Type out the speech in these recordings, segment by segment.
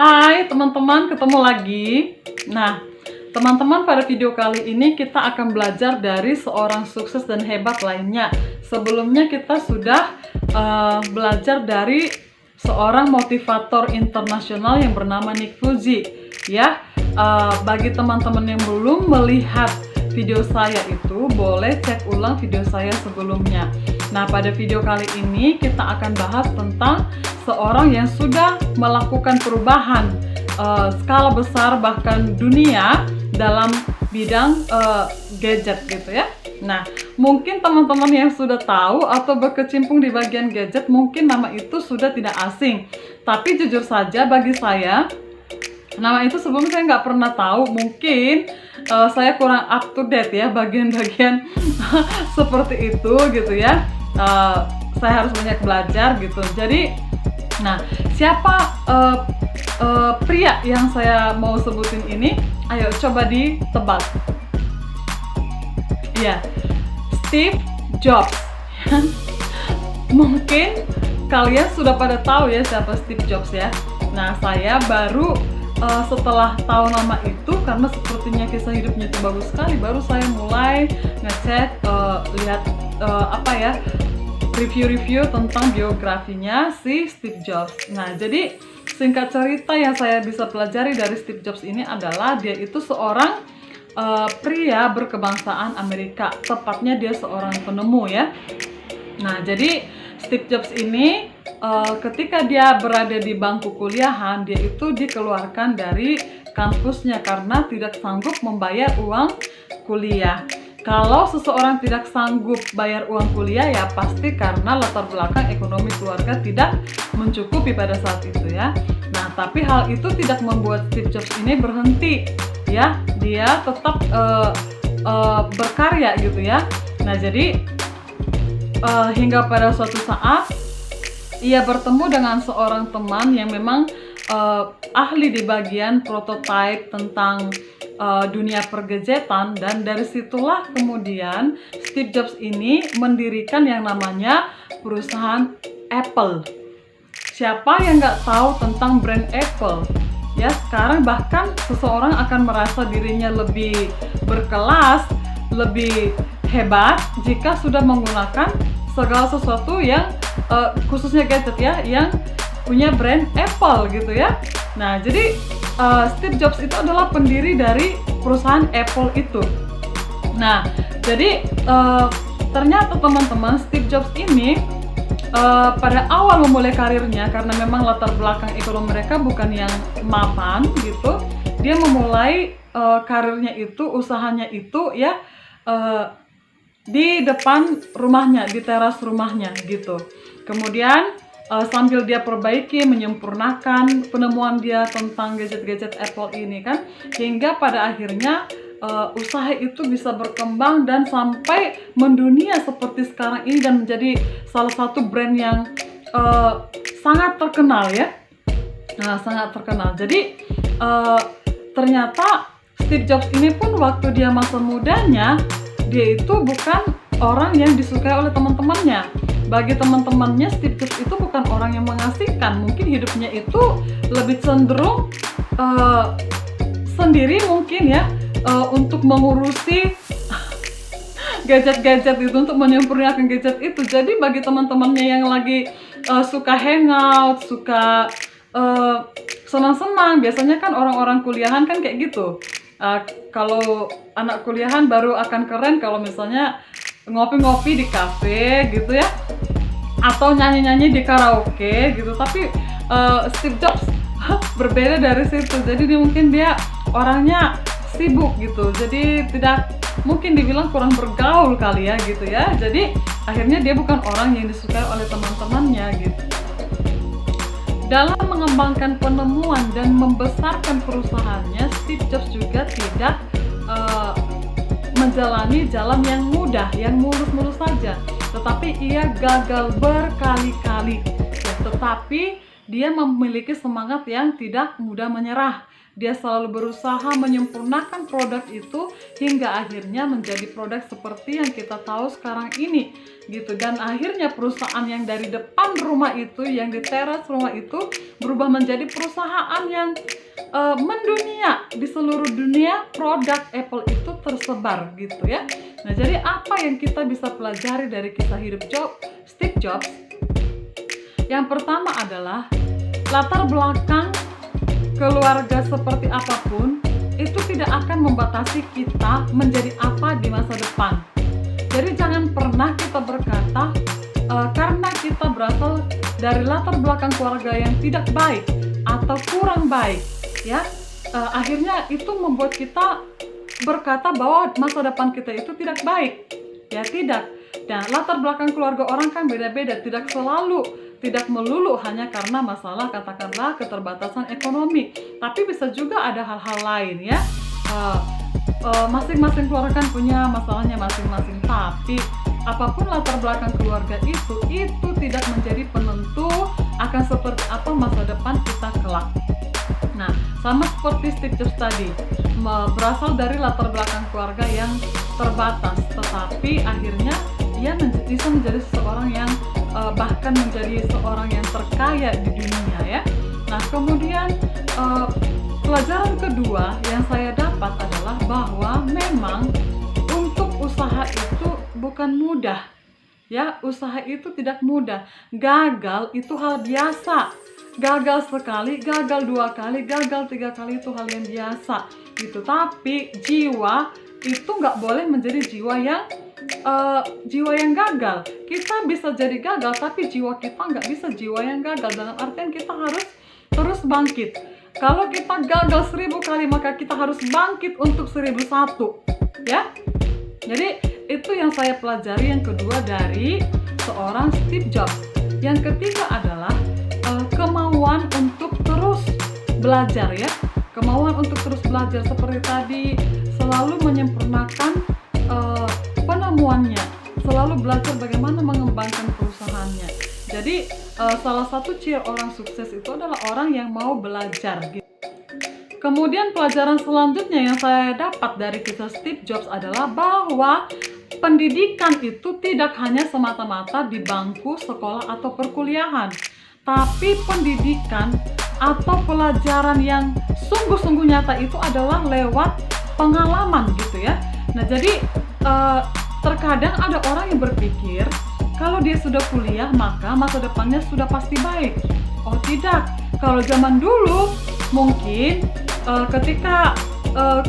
Hai teman-teman, ketemu lagi. Nah, teman-teman, pada video kali ini kita akan belajar dari seorang sukses dan hebat lainnya. Sebelumnya kita sudah belajar dari seorang motivator internasional yang bernama Nick Fuji. Ya, bagi teman-teman yang belum melihat video saya itu, boleh cek ulang video saya sebelumnya. Nah, pada video kali ini kita akan bahas tentang seorang yang sudah melakukan perubahan skala besar bahkan dunia dalam bidang gadget gitu ya. Nah, mungkin teman-teman yang sudah tahu atau berkecimpung di bagian gadget mungkin nama itu sudah tidak asing. Tapi jujur saja bagi saya, nama itu sebelumnya saya nggak pernah tahu. Mungkin saya kurang up to date ya bagian-bagian seperti itu gitu ya. Saya harus banyak belajar gitu. Jadi, nah, siapa pria yang saya mau sebutin ini? Ayo coba ditebak. Iya, Steve Jobs. Mungkin kalian sudah pada tahu ya siapa Steve Jobs ya. Nah, saya baru setelah tahu nama itu, karena sepertinya kisah hidupnya itu bagus sekali, baru saya mulai ngecek, lihat review-review tentang biografinya si Steve Jobs. Nah, jadi singkat cerita yang saya bisa pelajari dari Steve Jobs ini adalah dia itu seorang pria berkebangsaan Amerika, tepatnya dia seorang penemu ya. Nah, jadi Steve Jobs ini ketika dia berada di bangku kuliahan, dia itu dikeluarkan dari kampusnya karena tidak sanggup membayar uang kuliah. Kalau seseorang tidak sanggup bayar uang kuliah ya pasti karena latar belakang ekonomi keluarga tidak mencukupi pada saat itu ya. Nah, tapi hal itu tidak membuat Steve Jobs ini berhenti ya. Dia tetap berkarya gitu ya. Nah, jadi hingga pada suatu saat ia bertemu dengan seorang teman yang memang ahli di bagian prototipe tentang dunia pergadgetan, dan dari situlah kemudian Steve Jobs ini mendirikan yang namanya perusahaan Apple. Siapa yang nggak tahu tentang brand Apple? Ya, sekarang bahkan seseorang akan merasa dirinya lebih berkelas, lebih hebat jika sudah menggunakan segala sesuatu yang khususnya gadget ya, yang punya brand Apple gitu ya. Nah, jadi Steve Jobs itu adalah pendiri dari perusahaan Apple itu. Nah, jadi ternyata teman-teman, Steve Jobs ini pada awal memulai karirnya, karena memang latar belakang ekonomi mereka bukan yang mapan gitu, dia memulai karirnya itu, usahanya itu ya di depan rumahnya, di teras rumahnya gitu. Kemudian sambil dia perbaiki, menyempurnakan penemuan dia tentang gadget-gadget Apple ini kan, hingga pada akhirnya usaha itu bisa berkembang dan sampai mendunia seperti sekarang ini dan menjadi salah satu brand yang sangat terkenal ya. Nah, sangat terkenal. Jadi ternyata Steve Jobs ini pun waktu dia masa mudanya, dia itu bukan orang yang disukai oleh teman-temannya. Bagi teman-temannya, Steve Jobs itu bukan orang yang mengasihkan. Mungkin hidupnya itu lebih cenderung sendiri mungkin ya, untuk mengurusi gadget-gadget itu, untuk menyempurnakan gadget itu. Jadi bagi teman-temannya yang lagi suka hangout, suka senang-senang, biasanya kan orang-orang kuliahan kan kayak gitu. Kalau anak kuliahan baru akan keren kalau misalnya ngopi-ngopi di kafe gitu ya, atau nyanyi-nyanyi di karaoke gitu. Tapi Steve Jobs berbeda dari situ. Jadi dia orangnya sibuk gitu, jadi tidak mungkin dibilang kurang bergaul kali ya gitu ya. Jadi akhirnya dia bukan orang yang disukai oleh teman-temannya gitu. Dalam mengembangkan penemuan dan membesarkan perusahaannya, Steve Jobs juga tidak menjalani jalan yang mudah, yang mulus-mulus saja, tetapi ia gagal berkali-kali ya, tetapi dia memiliki semangat yang tidak mudah menyerah. Dia selalu berusaha menyempurnakan produk itu hingga akhirnya menjadi produk seperti yang kita tahu sekarang ini gitu. Dan akhirnya perusahaan yang dari depan rumah itu, yang di teras rumah itu, berubah menjadi perusahaan yang mendunia. Di seluruh dunia produk Apple itu tersebar gitu ya. Nah, jadi apa yang kita bisa pelajari dari kisah hidup Steve Jobs? Yang pertama adalah latar belakang keluarga seperti apapun itu tidak akan membatasi kita menjadi apa di masa depan. Jadi jangan pernah kita berkata karena kita berasal dari latar belakang keluarga yang tidak baik atau kurang baik, ya, akhirnya itu membuat kita berkata bahwa masa depan kita itu tidak baik. Ya, tidak. Dan latar belakang keluarga orang kan beda-beda, tidak melulu hanya karena masalah katakanlah keterbatasan ekonomi, tapi bisa juga ada hal-hal lain ya. Masing-masing keluarga kan punya masalahnya masing-masing, tapi apapun latar belakang keluarga itu tidak menjadi penentu akan seperti apa masa depan kita kelak. Nah, sama seperti Steve Jobs tadi, berasal dari latar belakang keluarga yang terbatas, tetapi akhirnya ia bisa menjadi seseorang yang bahkan menjadi seorang yang terkaya di dunia ya. Nah, kemudian pelajaran kedua yang saya dapat adalah bahwa memang untuk usaha itu bukan mudah. Ya, usaha itu tidak mudah. Gagal itu hal biasa. Gagal sekali, gagal 2 kali, gagal 3 kali itu hal yang biasa gitu. Tapi jiwa itu nggak boleh menjadi jiwa yang gagal. Kita bisa jadi gagal, tapi jiwa kita nggak bisa jiwa yang gagal. Dalam artian kita harus terus bangkit. Kalau kita gagal 1000 kali, maka kita harus bangkit untuk 1001. Ya, jadi itu yang saya pelajari yang kedua dari seorang Steve Jobs. Yang ketiga adalah kemauan untuk terus belajar ya. Kemauan untuk terus belajar seperti tadi, selalu menyempurnakan penemuannya, selalu belajar bagaimana mengembangkan perusahaannya. Jadi salah satu ciri orang sukses itu adalah orang yang mau belajar gitu. Kemudian pelajaran selanjutnya yang saya dapat dari kisah Steve Jobs adalah bahwa pendidikan itu tidak hanya semata-mata di bangku sekolah atau perkuliahan, tapi pendidikan atau pelajaran yang sungguh-sungguh nyata itu adalah lewat pengalaman gitu ya. Nah, jadi terkadang ada orang yang berpikir kalau dia sudah kuliah maka masa depannya sudah pasti baik. Oh tidak, kalau zaman dulu mungkin ketika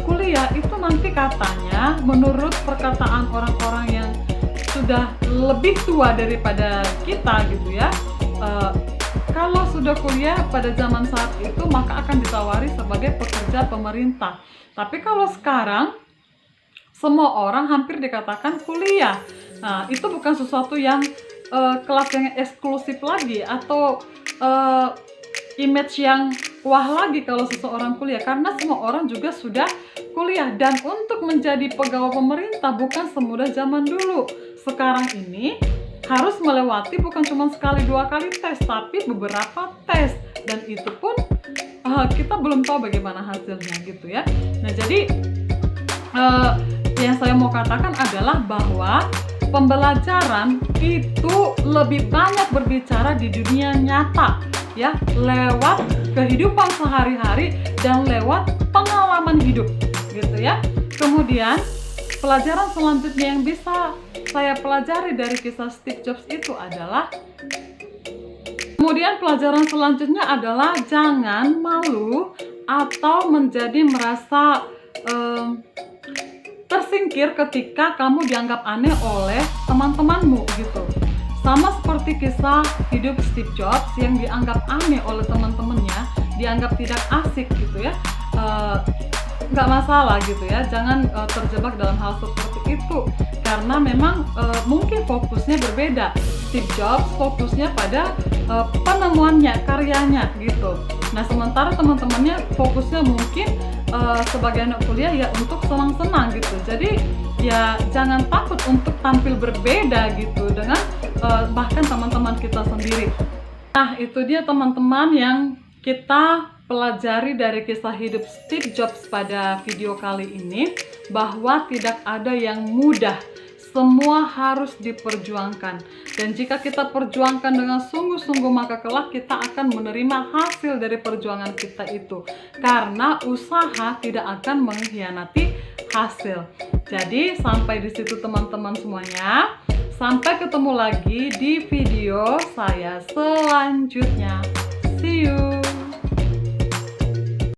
kuliah itu nanti katanya menurut perkataan orang-orang yang sudah lebih tua daripada kita gitu ya, kalau sudah kuliah pada zaman saat itu maka akan ditawari sebagai pekerja pemerintah. Tapi kalau sekarang semua orang hampir dikatakan kuliah. Nah, itu bukan sesuatu yang kelas yang eksklusif lagi atau image yang wah lagi kalau seseorang kuliah, karena semua orang juga sudah kuliah. Dan untuk menjadi pegawai pemerintah bukan semudah zaman dulu. Sekarang ini harus melewati bukan cuma sekali 2 kali tes, tapi beberapa tes, dan itu pun kita belum tahu bagaimana hasilnya gitu ya. Nah, jadi yang saya mau katakan adalah bahwa pembelajaran itu lebih banyak berbicara di dunia nyata ya, lewat kehidupan sehari-hari dan lewat pengalaman hidup gitu ya. Kemudian pelajaran selanjutnya yang bisa saya pelajari dari kisah Steve Jobs itu adalah, kemudian pelajaran selanjutnya adalah jangan malu atau menjadi merasa tersingkir ketika kamu dianggap aneh oleh teman-temanmu gitu. Sama seperti kisah hidup Steve Jobs yang dianggap aneh oleh teman-temannya, dianggap tidak asik gitu ya. Nggak masalah gitu ya, jangan terjebak dalam hal seperti itu, karena memang mungkin fokusnya berbeda. Steve Jobs fokusnya pada penemuannya, karyanya gitu. Nah, sementara teman-temannya fokusnya mungkin sebagai anak kuliah ya untuk senang-senang gitu. Jadi ya jangan takut untuk tampil berbeda gitu dengan bahkan teman-teman kita sendiri. Nah, itu dia teman-teman yang kita pelajari dari kisah hidup Steve Jobs pada video kali ini, bahwa tidak ada yang mudah. Semua harus diperjuangkan. Dan jika kita perjuangkan dengan sungguh-sungguh, maka kelak kita akan menerima hasil dari perjuangan kita itu. Karena usaha tidak akan mengkhianati hasil. Jadi sampai di situ teman-teman semuanya. Sampai ketemu lagi di video saya selanjutnya. See you.